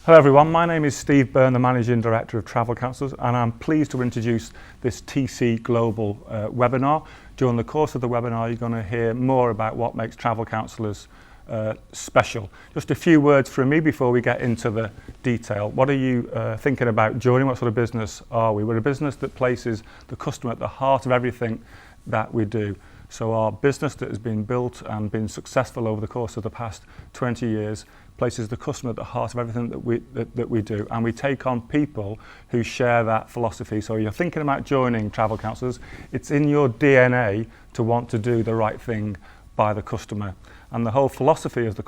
Hello everyone, my name is Steve Byrne, the Managing Director of Travel Counsellors, and I'm pleased to introduce this TC Global webinar. During the course of the webinar you're going to hear more about what makes Travel Counsellors special. Just a few words from me before we get into the detail. What are you thinking about joining? What sort of business are we? We're a business that places the customer at the heart of everything that we do. So our business that has been built and been successful over the course of the past 20 years places the customer at the heart of everything that we do, and we take on people who share that philosophy. So you're thinking about joining Travel Counsellors, it's in your DNA to want to do the right thing by the customer. And the whole philosophy of the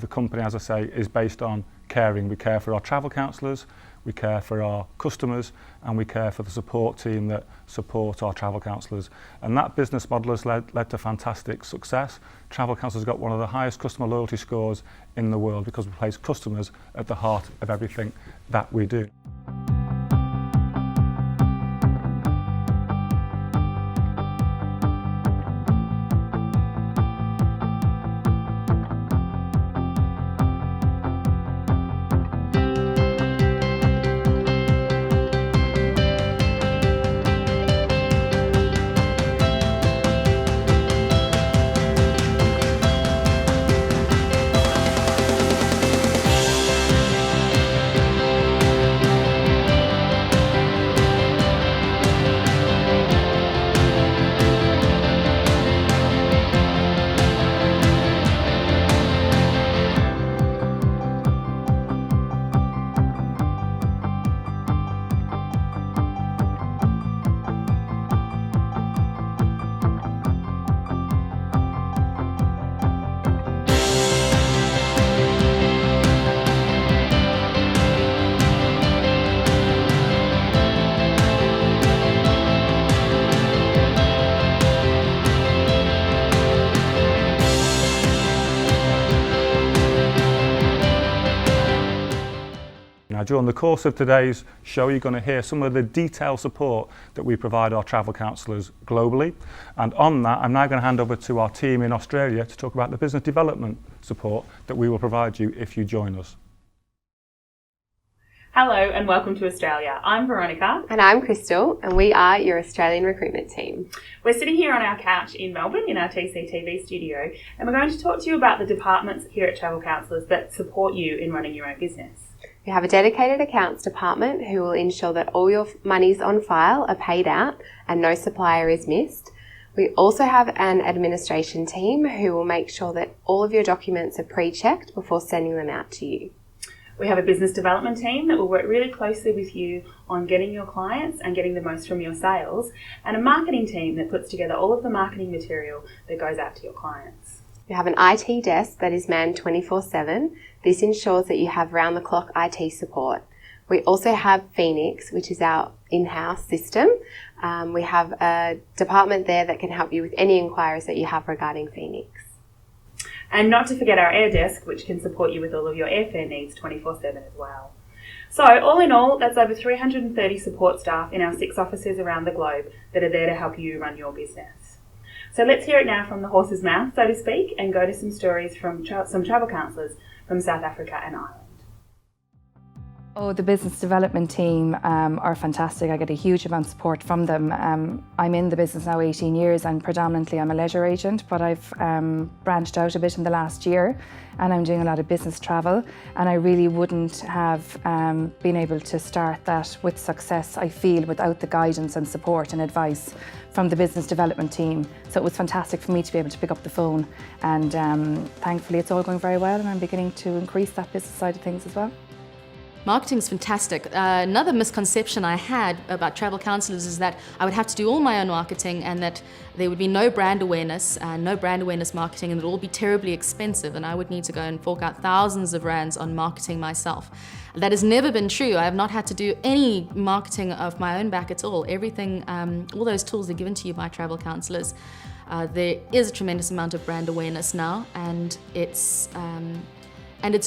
company, as I say, is based on caring. We care for our travel counsellors, we care for our customers, and we care for the support team that support our travel counsellors. And that business model has led to fantastic success. Travel Counsellors got one of the highest customer loyalty scores in the world because we place customers at the heart of everything that we do. Now, during the course of today's show, you're going to hear some of the detailed support that we provide our travel counsellors globally. And on that, I'm now going to hand over to our team in Australia to talk about the business development support that we will provide you if you join us. Hello and welcome to Australia. I'm Veronica. And I'm Crystal, and we are your Australian recruitment team. We're sitting here on our couch in Melbourne in our TCTV studio, and we're going to talk to you about the departments here at Travel Counsellors that support you in running your own business. We have a dedicated accounts department who will ensure that all your monies on file are paid out and no supplier is missed. We also have an administration team who will make sure that all of your documents are pre-checked before sending them out to you. We have a business development team that will work really closely with you on getting your clients and getting the most from your sales, and a marketing team that puts together all of the marketing material that goes out to your clients. We have an IT desk that is manned 24/7. This ensures that you have round-the-clock IT support. We also have Phoenix, which is our in-house system. We have a department there that can help you with any inquiries that you have regarding Phoenix. And not to forget our air desk, which can support you with all of your airfare needs 24/7 as well. So all in all, that's over 330 support staff in our 6 offices around the globe that are there to help you run your business. So let's hear it now from the horse's mouth, so to speak, and go to some stories from some travel counsellors from South Africa and Ireland. Oh, the business development team are fantastic. I get a huge amount of support from them. I'm in the business now 18 years and predominantly I'm a leisure agent, but I've branched out a bit in the last year and I'm doing a lot of business travel, and I really wouldn't have been able to start that with success, I feel, without the guidance and support and advice from the business development team. So it was fantastic for me to be able to pick up the phone, and thankfully it's all going very well and I'm beginning to increase that business side of things as well. Marketing is fantastic. Another misconception I had about travel counsellors is that I would have to do all my own marketing and that there would be no brand awareness marketing, and it would all be terribly expensive and I would need to go and fork out thousands of rands on marketing myself. That has never been true. I have not had to do any marketing of my own back at all. Everything, all those tools are given to you by travel counsellors. There is a tremendous amount of brand awareness now, and it's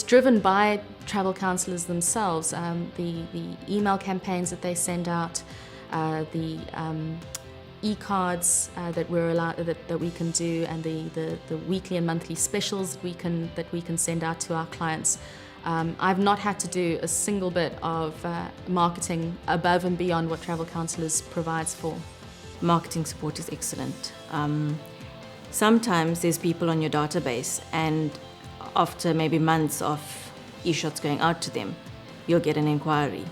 driven by travel counsellors themselves. The email campaigns that they send out, the e-cards that we're allowed that we can do, and the weekly and monthly specials that we can send out to our clients. I've not had to do a single bit of marketing above and beyond what Travel Counsellors provides for. Marketing support is excellent. Sometimes there's people on your database, and after maybe months of e-shots going out to them, you'll get an inquiry.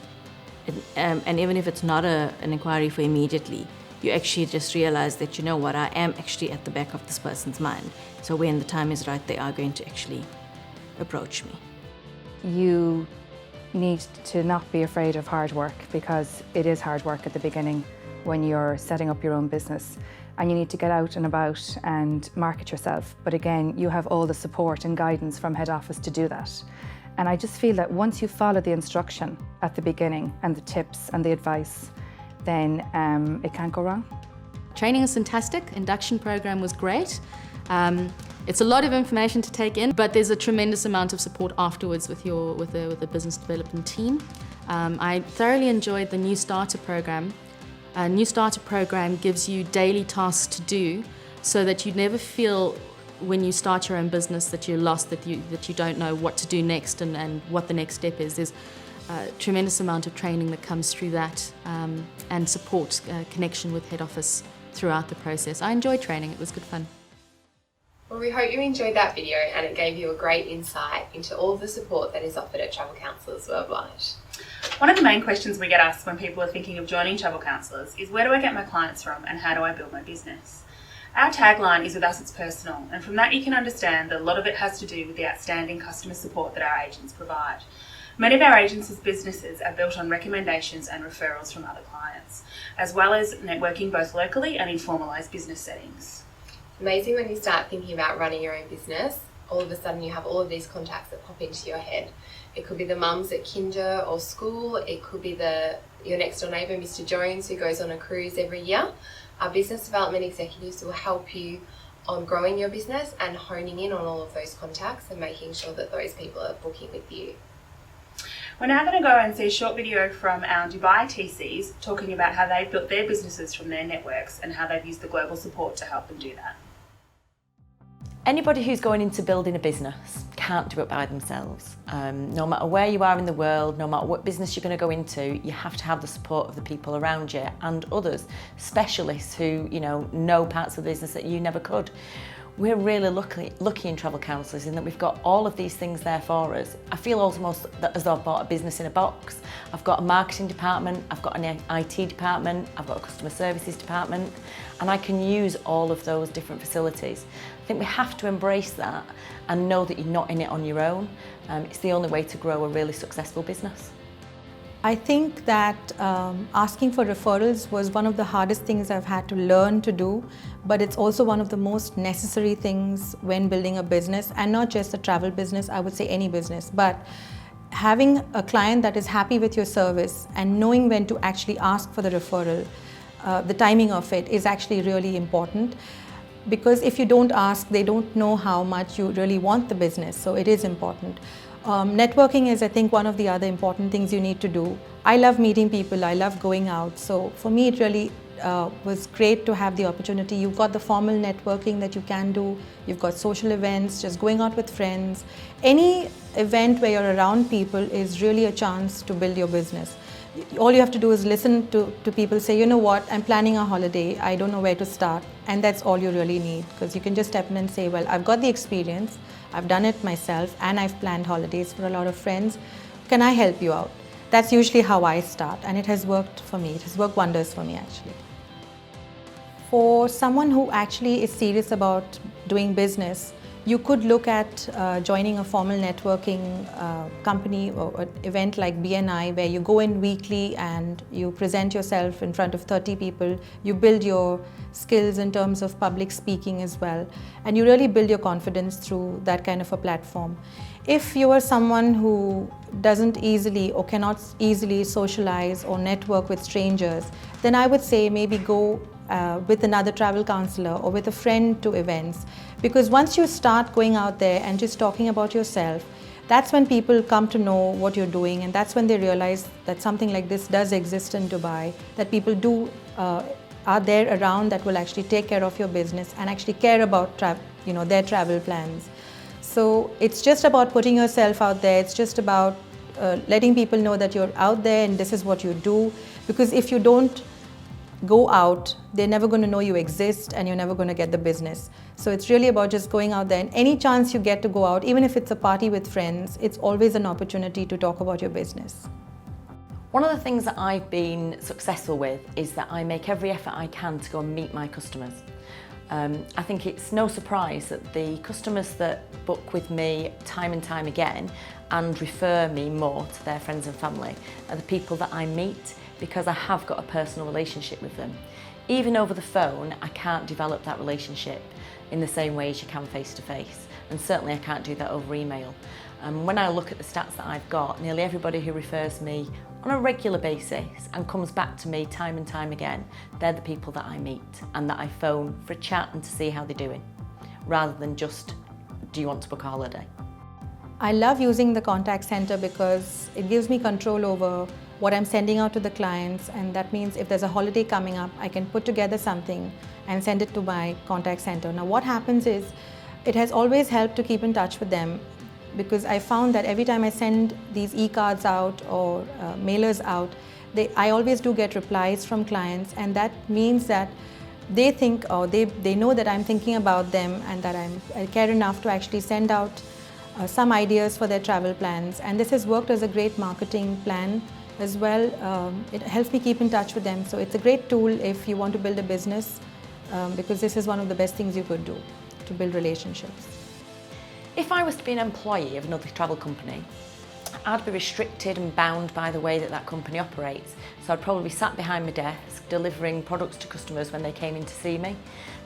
And even if it's not an inquiry for immediately, you actually just realize that, you know what, I am actually at the back of this person's mind. So when the time is right, they are going to actually approach me. You need to not be afraid of hard work, because it is hard work at the beginning when you're setting up your own business, and you need to get out and about and market yourself. But again, you have all the support and guidance from head office to do that. And I just feel that once you follow the instruction at the beginning and the tips and the advice, then it can't go wrong. Training is fantastic. Induction program was great. It's a lot of information to take in, but there's a tremendous amount of support afterwards with the business development team. I thoroughly enjoyed the New Starter program. A New Starter program gives you daily tasks to do, so that you never feel when you start your own business that you're lost, that you don't know what to do next and what the next step is. There's a tremendous amount of training that comes through that, and support, connection with head office throughout the process. I enjoyed training, it was good fun. Well, we hope you enjoyed that video and it gave you a great insight into all of the support that is offered at Travel Counsellors worldwide. One of the main questions we get asked when people are thinking of joining Travel Counsellors is, where do I get my clients from and how do I build my business? Our tagline is, with us it's personal, and from that you can understand that a lot of it has to do with the outstanding customer support that our agents provide. Many of our agents' businesses are built on recommendations and referrals from other clients, as well as networking both locally and in formalised business settings. Amazing when you start thinking about running your own business, all of a sudden you have all of these contacts that pop into your head. It could be the mums at kinder or school, it could be your next door neighbour, Mr. Jones, who goes on a cruise every year. Our business development executives will help you on growing your business and honing in on all of those contacts and making sure that those people are booking with you. We're now going to go and see a short video from our Dubai TCs talking about how they've built their businesses from their networks and how they've used the global support to help them do that. Anybody who's going into building a business can't do it by themselves. No matter where you are in the world, no matter what business you're going to go into, you have to have the support of the people around you and others, specialists who know parts of the business that you never could. We're really lucky in Travel Counsellors in that we've got all of these things there for us. I feel almost as though I've bought a business in a box. I've got a marketing department, I've got an IT department, I've got a customer services department, and I can use all of those different facilities. I think we have to embrace that and know that you're not in it on your own. It's the only way to grow a really successful business. I think that asking for referrals was one of the hardest things I've had to learn to do, but it's also one of the most necessary things when building a business, and not just a travel business, I would say any business. But having a client that is happy with your service and knowing when to actually ask for the referral, the timing of it is actually really important. Because if you don't ask, they don't know how much you really want the business, so it is important. Networking is, I think, one of the other important things you need to do. I love meeting people, I love going out, so for me it really was great to have the opportunity. You've got the formal networking that you can do, you've got social events, just going out with friends. Any event where you're around people is really a chance to build your business. All you have to do is listen to people say, you know what, I'm planning a holiday, I don't know where to start, and that's all you really need, because you can just step in and say, well, I've got the experience, I've done it myself, and I've planned holidays for a lot of friends. Can I help you out? That's usually how I start, and it has worked for me. It has worked wonders for me, actually. For someone who actually is serious about doing business, you could look at joining a formal networking company or an event like BNI, where you go in weekly and you present yourself in front of 30 people. You build your skills in terms of public speaking as well, and you really build your confidence through that kind of a platform. If you are someone who doesn't easily or cannot easily socialize or network with strangers, then I would say maybe go with another travel counselor or with a friend to events, because once you start going out there and just talking about yourself, that's when people come to know what you're doing, and that's when they realize that something like this does exist in Dubai, that people are there around that will actually take care of your business and actually care about their travel plans. So it's just about putting yourself out there. It's just about letting people know that you're out there and this is what you do. Because if you don't go out, they're never going to know you exist and you're never going to get the business. So it's really about just going out there, and any chance you get to go out, even if it's a party with friends, it's always an opportunity to talk about your business. One of the things that I've been successful with is that I make every effort I can to go and meet my customers. I think it's no surprise that the customers that book with me time and time again and refer me more to their friends and family are the people that I meet, because I have got a personal relationship with them. Even over the phone, I can't develop that relationship in the same way as you can face to face, and certainly I can't do that over email. When I look at the stats that I've got, nearly everybody who refers me on a regular basis and comes back to me time and time again, they're the people that I meet and that I phone for a chat and to see how they're doing, rather than just, do you want to book a holiday? I love using the contact center because it gives me control over what I'm sending out to the clients, and that means if there's a holiday coming up, I can put together something and send it to my contact center. Now what happens is, it has always helped to keep in touch with them, because I found that every time I send these e-cards out or mailers out, I always do get replies from clients, and that means that they think, or they know that I'm thinking about them and that I care enough to actually send out some ideas for their travel plans. And this has worked as a great marketing plan as well. It helps me keep in touch with them. So it's a great tool if you want to build a business, because this is one of the best things you could do to build relationships. If I was to be an employee of another travel company, I'd be restricted and bound by the way that that company operates. So I'd probably be sat behind my desk delivering products to customers when they came in to see me.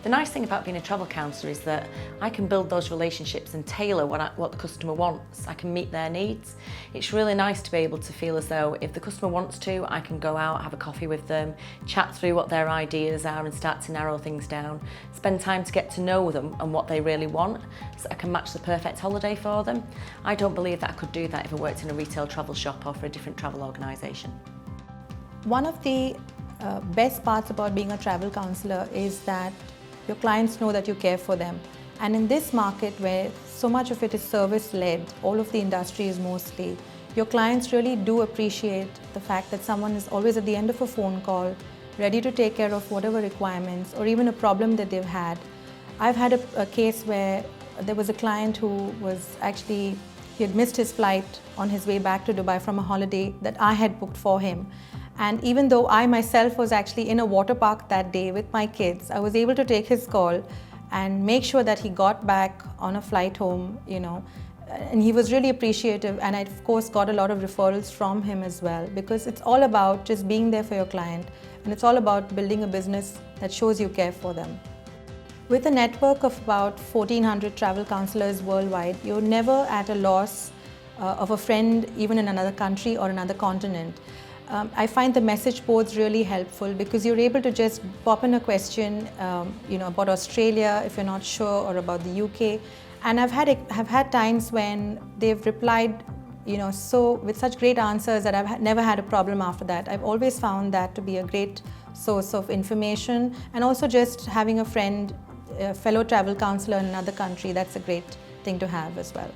The nice thing about being a travel counsellor is that I can build those relationships and tailor what the customer wants. I can meet their needs. It's really nice to be able to feel as though if the customer wants to, I can go out, have a coffee with them, chat through what their ideas are and start to narrow things down, spend time to get to know them and what they really want, so I can match the perfect holiday for them. I don't believe that I could do that if I worked in a retail travel shop or for a different travel organisation. One of the best parts about being a travel counsellor is that your clients know that you care for them. And in this market where so much of it is service-led, all of the industry is mostly, your clients really do appreciate the fact that someone is always at the end of a phone call, ready to take care of whatever requirements or even a problem that they've had. I've had a case where there was a client who was actually, he had missed his flight on his way back to Dubai from a holiday that I had booked for him. And even though I myself was actually in a water park that day with my kids, I was able to take his call and make sure that he got back on a flight home, and he was really appreciative. And I, of course, got a lot of referrals from him as well, because it's all about just being there for your client, and it's all about building a business that shows you care for them. With a network of about 1,400 travel counsellors worldwide, you're never at a loss of a friend, even in another country or another continent. I find the message boards really helpful, because you're able to just pop in a question, about Australia if you're not sure, or about the UK. And I've had times when they've replied, with such great answers that I've never had a problem after that. I've always found that to be a great source of information, and also just having a friend, a fellow travel counsellor in another country, that's a great thing to have as well.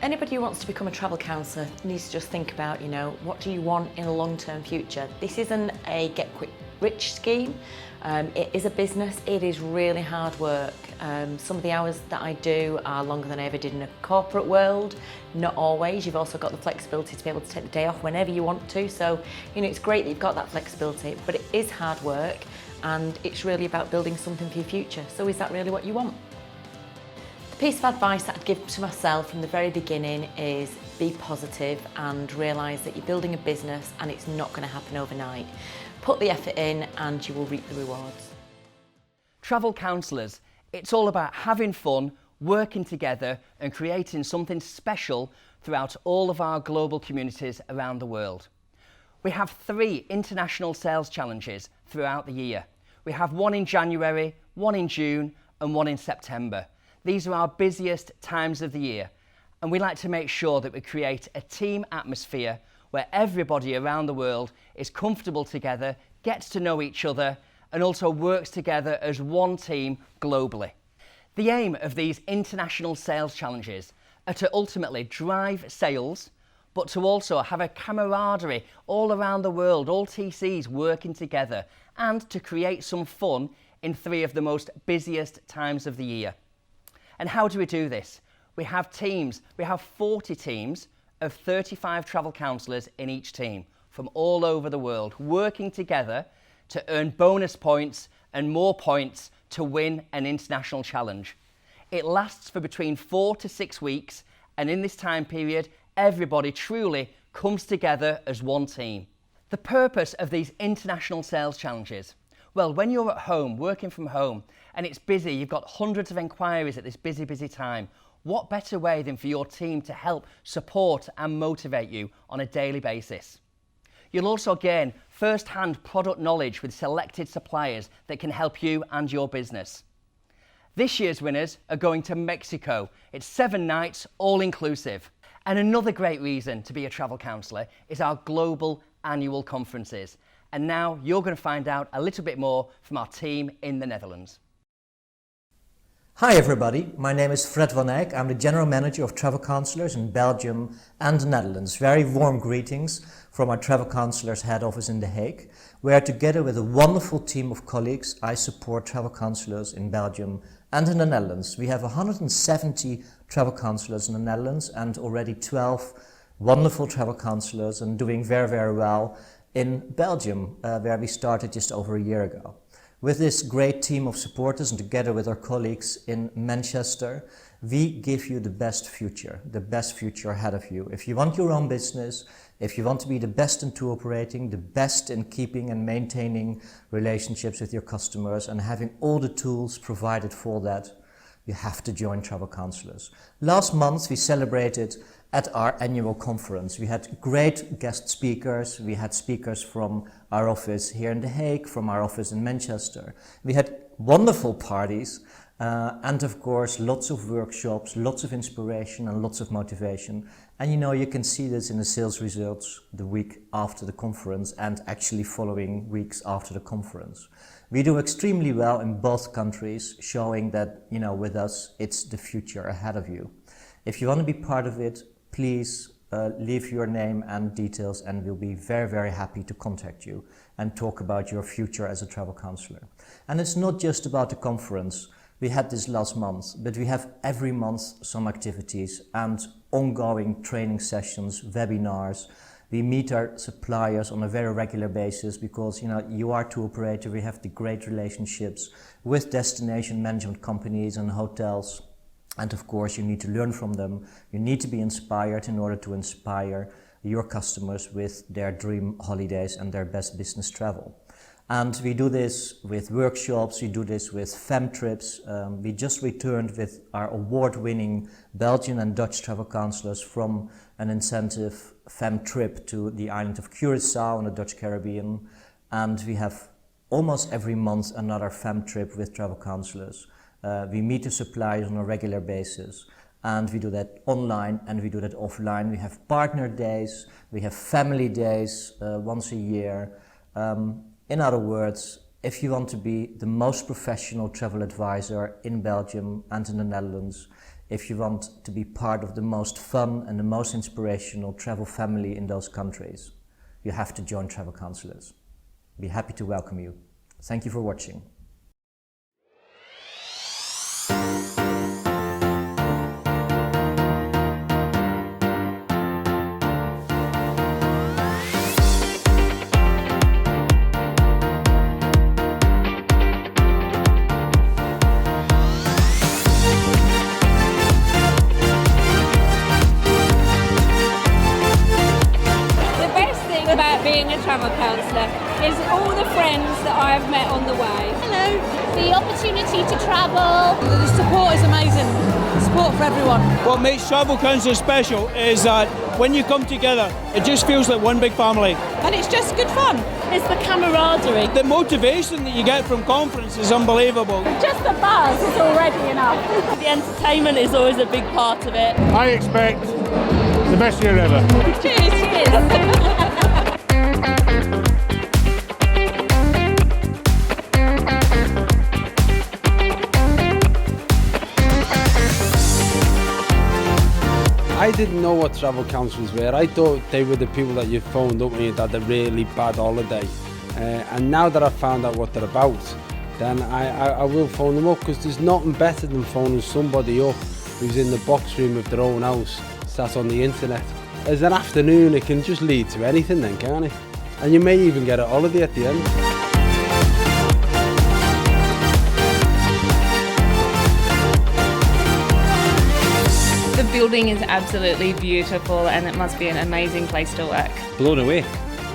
Anybody who wants to become a travel counsellor needs to just think about, what do you want in a long-term future? This isn't a get-quick-rich scheme. It is a business. It is really hard work. Some of the hours that I do are longer than I ever did in a corporate world. Not always. You've also got the flexibility to be able to take the day off whenever you want to. So, it's great that you've got that flexibility, but it is hard work, and it's really about building something for your future. So is that really what you want? The piece of advice that I'd give to myself from the very beginning is be positive and realise that you're building a business and it's not going to happen overnight. Put the effort in and you will reap the rewards. Travel Counsellors, it's all about having fun, working together and creating something special throughout all of our global communities around the world. We have 3 international sales challenges throughout the year. We have one in January, one in June and one in September. These are our busiest times of the year, and we like to make sure that we create a team atmosphere where everybody around the world is comfortable together, gets to know each other, and also works together as one team globally. The aim of these international sales challenges are to ultimately drive sales, but to also have a camaraderie all around the world, all TCs working together, and to create some fun in 3 of the most busiest times of the year. And how do we do this? We have teams, we have 40 teams of 35 travel counsellors in each team from all over the world, working together to earn bonus points and more points to win an international challenge. It lasts for between 4 to 6 weeks, and in this time period, everybody truly comes together as one team. The purpose of these international sales challenges, well, when you're at home, working from home, and it's busy, you've got hundreds of enquiries at this busy time, what better way than for your team to help support and motivate you on a daily basis? You'll also gain first-hand product knowledge with selected suppliers that can help you and your business. This year's winners are going to Mexico. It's 7 nights, all inclusive. And another great reason to be a travel counsellor is our global annual conferences. And now you're going to find out a little bit more from our team in the Netherlands. Hi everybody, my name is Fred van Eyck. I'm the General Manager of Travel Counsellors in Belgium and the Netherlands. Very warm greetings from our Travel Counsellors head office in The Hague, where together with a wonderful team of colleagues, I support Travel Counsellors in Belgium and in the Netherlands. We have 170 Travel Counsellors in the Netherlands and already 12 wonderful Travel Counsellors, and doing very well in Belgium, where we started just over a year ago. With this great team of supporters and together with our colleagues in Manchester, we give you the best future ahead of you. If you want your own business, if you want to be the best in tour operating, the best in keeping and maintaining relationships with your customers and having all the tools provided for that, you have to join Travel Counsellors. Last month we celebrated at our annual conference. We had great guest speakers. We had speakers from our office here in The Hague, from our office in Manchester. We had wonderful parties and of course lots of workshops, lots of inspiration and lots of motivation. And you know, you can see this in the sales results the week after the conference and actually following weeks after the conference. We do extremely well in both countries, showing that, you know, with us, it's the future ahead of you. If you want to be part of it, please leave your name and details and we'll be very happy to contact you and talk about your future as a travel counsellor. And it's not just about the conference. We had this last month, but we have every month some activities and ongoing training sessions, webinars. We meet our suppliers on a very regular basis because, you know, you are tour operator. We have the great relationships with destination management companies and hotels. And of course, you need to learn from them. You need to be inspired in order to inspire your customers with their dream holidays and their best business travel. And we do this with workshops, we do this with fam trips. We just returned with our award-winning Belgian and Dutch travel counsellors from an incentive fam trip to the island of Curaçao in the Dutch Caribbean. And we have almost every month another fam trip with travel counsellors. We meet the suppliers on a regular basis, and we do that online and we do that offline. We have partner days, we have family days once a year. In other words, if you want to be the most professional travel advisor in Belgium and in the Netherlands, if you want to be part of the most fun and the most inspirational travel family in those countries, you have to join Travel Counsellors. Be happy to welcome you. Thank you for watching. Being a travel counsellor is all the friends that I have met on the way. Hello. The opportunity to travel. The support is amazing. Support for everyone. What makes Travel Counsellors special is that when you come together, it just feels like one big family. And it's just good fun. It's the camaraderie. The motivation that you get from conference is unbelievable. Just the buzz is already enough. The entertainment is always a big part of it. I expect the best year ever. Cheers. Cheers. I didn't know what travel counsellors were. I thought they were the people that you phoned up when you had a really bad holiday. And now that I've found out what they're about, then I will phone them up, because there's nothing better than phoning somebody up who's in the box room of their own house, sat on the internet. As an afternoon, it can just lead to anything then, can't it? And you may even get a holiday at the end. The building is absolutely beautiful and it must be an amazing place to work. Blown away.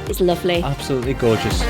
It's lovely. Absolutely gorgeous.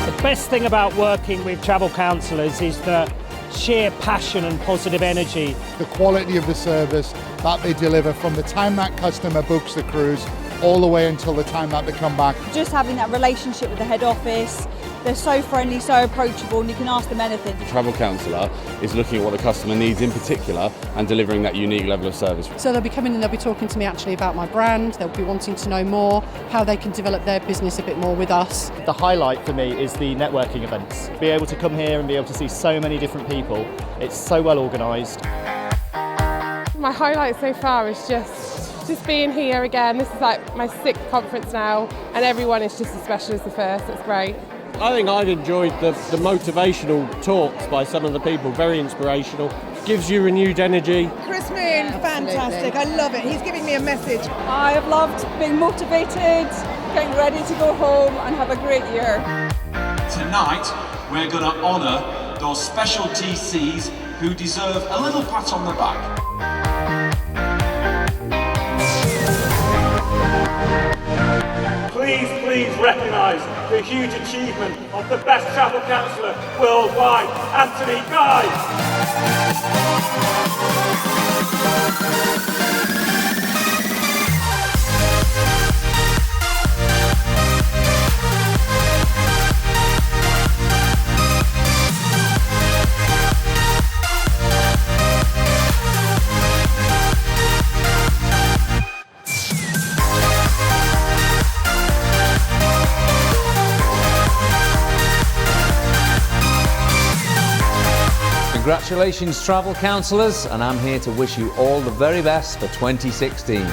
The best thing about working with travel counsellors is the sheer passion and positive energy. The quality of the service that they deliver from the time that customer books the cruise all the way until the time that they come back. Just having that relationship with the head office, they're so friendly, so approachable, and you can ask them anything. The travel counsellor is looking at what the customer needs in particular and delivering that unique level of service. So they'll be coming and they'll be talking to me actually about my brand, they'll be wanting to know more, how they can develop their business a bit more with us. The highlight for me is the networking events. Be able to come here and be able to see so many different people, it's so well organised. My highlight so far is just being here again. This is like my 6th conference now and everyone is just as special as the first. It's great. I think I've enjoyed the motivational talks by some of the people, very inspirational. Gives you renewed energy. Chris Moon, fantastic, I love it. He's giving me a message. I have loved being motivated, getting ready to go home and have a great year. Tonight, we're going to honour those special TCs who deserve a little pat on the back. Please recognise the huge achievement of the best travel counsellor worldwide, Anthony Guy. Congratulations, travel counsellors, and I'm here to wish you all the very best for 2016.